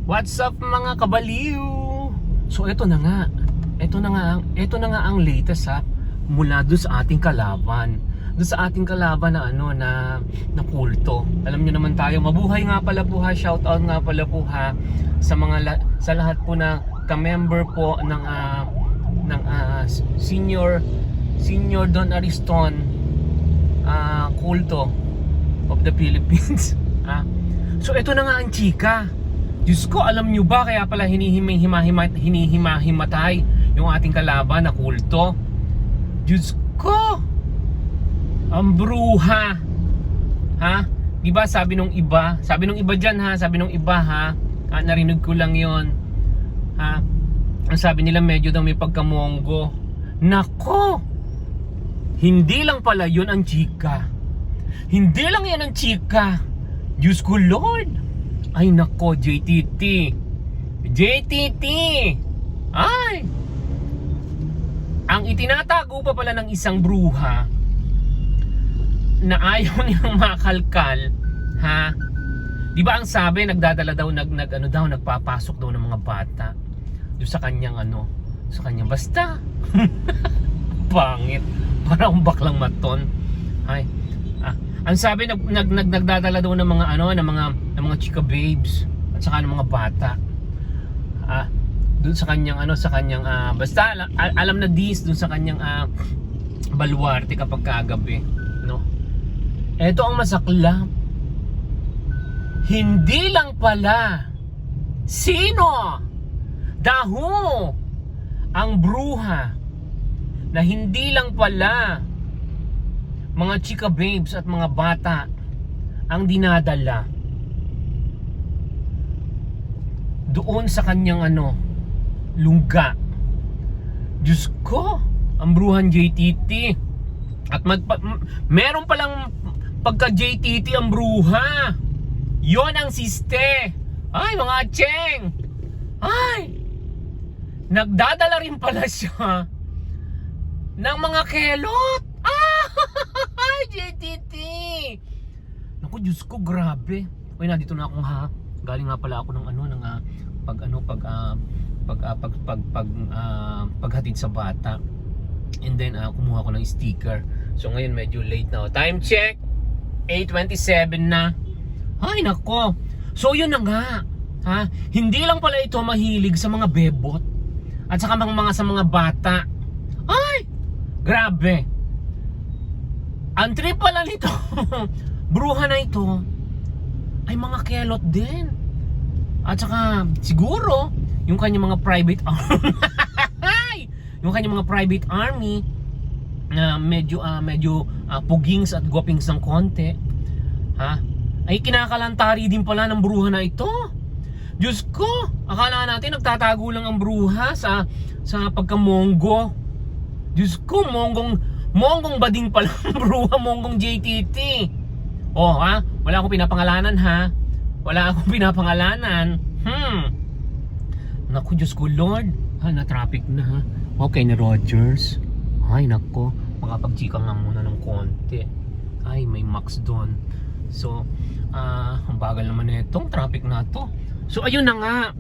What's up mga kabaliw? So ito na nga. Ito na nga ang latest mula doon sa ating kalaban. Doon sa ating kalaban na na kulto. Alam niyo naman tayo, mabuhay nga pala po ha. Shout out nga pala po ha sa sa lahat po na ka-member po ng Senior Don Ariston kulto of the Philippines. So ito na nga ang chika. Diyos ko, alam nyo ba kaya pala hinihimatay yung ating kalaban na kulto? Diyos ko, ang bruha. Diba sabi nung iba dyan sabi nung iba narinig ko lang yon. Ang sabi nila medyo daw may pagkamonggo. Nako, hindi lang pala yun ang chika. Hindi lang yan ang chika. Diyos ko Lord. Ay nako, JTT. Ay, ang itinatago pa pala ng isang bruha na ayaw nilang makalkal. Di ba ang sabi, nagdadala daw, nagpapasok daw ng mga bata doon sa kanyang sa kanyang basta. Pangit, parang baklang maton. Ay, ang sabi, nagdadala daw ng mga ng mga chika babes at saka ng mga bata. Doon sa kanyang basta alam na dis doon sa kanyang baluarte kapag kagabi, no? Ito ang masaklap. Hindi lang pala sino daho ang bruha na hindi lang pala mga chika babes at mga bata ang dinadala doon sa kanyang lungga. Diyos ko, ang bruhan JTT. At meron palang pagka JTT ang bruha. Yon ang siste. Ay mga cheng. Ay, nagdadala rin pala siya ng mga kelot. JTT. Naku, Diyos ko, grabe. Uy, nandito na akong galing nga pala ako ng paghatid sa bata. And then kumuha ko ng sticker. So ngayon medyo late na. Time check 8:27 na. Ay nako. So yun na nga. Hindi lang pala ito mahilig sa mga bebot at saka sa mga bata. Ay, grabe. Ang trip pala nito bruha na ito ay mga kelot din. At saka siguro yung kanyang mga private army yung kanyang mga private army na medyo pugings at gwapings ng konti ay kinakalantari din pala ng bruha na ito. Diyos ko, akala natin nagtatago lang ang bruha sa pagkamonggo. Diyos ko, monggong bading pala ang bruha, monggong JTT. Wala akong pinapangalanan Wala akong pinapangalanan. Naku, Diyos ko Lord. Na-traffic na Okay na Rogers. Ay nako, makapagchika nga muna ng konti. Ay, may max doon. So, ang bagal naman na itong traffic na to. So, ayun na nga.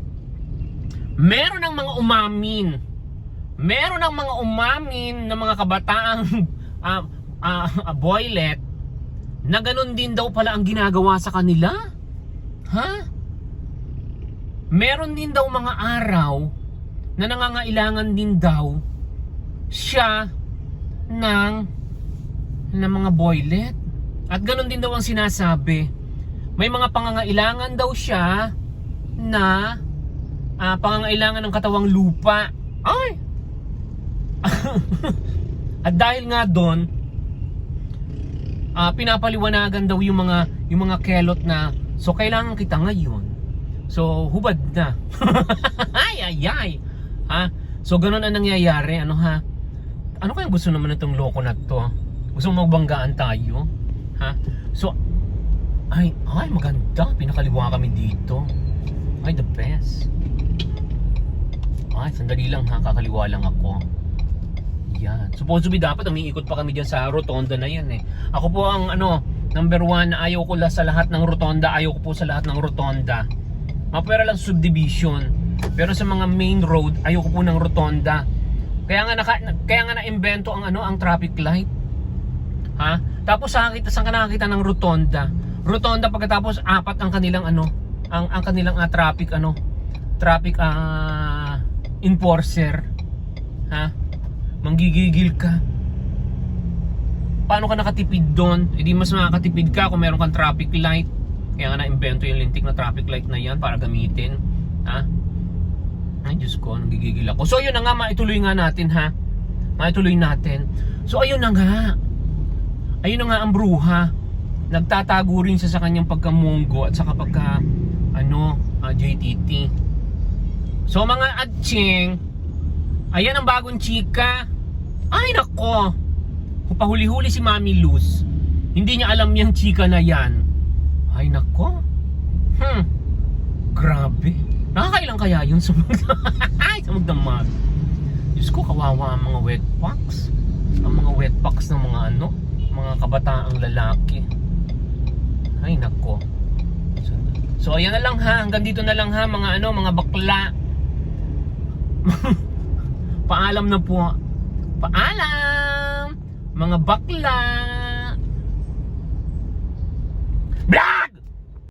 Meron ng mga umamin na mga kabataang boylet na ganun din daw pala ang ginagawa sa kanila. Meron din daw mga araw na nangangailangan din daw siya ng mga boylet. At ganun din daw ang sinasabi. May mga pangangailangan daw siya na pangangailangan ng katawang lupa. Ay! At dahil nga doon, pinapaliwanagan daw yung mga kelot na so kailangan kita ngayon. So hubad na. ay. So ganun ang nangyayari. Ano kayang gusto naman itong loko na to? Gusto mo magbanggaan tayo? So ay maganda. Pinakaliwa kami dito. Ay, the best. Ay, sandali lang kakaliwa lang ako. Yan. Supposedly dapat umiikot pa kami dyan sa rotonda na yan Ako po ang number one na ayaw ko sa lahat ng rotonda. Ayaw ko po sa lahat ng rotonda Mapwera lang subdivision. Pero sa mga main road, ayoko po ng rotonda. Kaya nga na-invento ang ang traffic light. Ha? Tapos saan ka nakakita ng rotonda? Rotonda pagkatapos apat ang kanilang ang kanilang traffic enforcer. Ha? Manggigigil ka. Paano ka nakatipid doon? Hindi mas makakatipid ka kung meron kang traffic light. Kaya nga na-invento yung lintik na traffic light na yan para gamitin. Ha? Ay, Diyos ko, nagigigil ako. So, ayun na nga, maituloy nga natin, ha? Maituloy natin. So, ayun na nga. Ayun na nga ang bruha. Nagtatago rin siya sa kanyang pagkamunggo at sa pagka, JTT. So, mga atsing, ayan ang bagong chika. Ay, nako. Pahuli-huli si Mami Luz. Hindi niya alam yung chika na yan. Ay, nako. Grabe. Nakakailang kaya yun sa magdamag? Diyos ko, kawawa ang mga wetpacks. Ang mga wetpacks ng mga mga kabataang lalaki. Ay, nako. So, ayan na lang ha. Hanggang dito na lang ha, mga bakla. Paalam na po. Paalam! Mga bakla!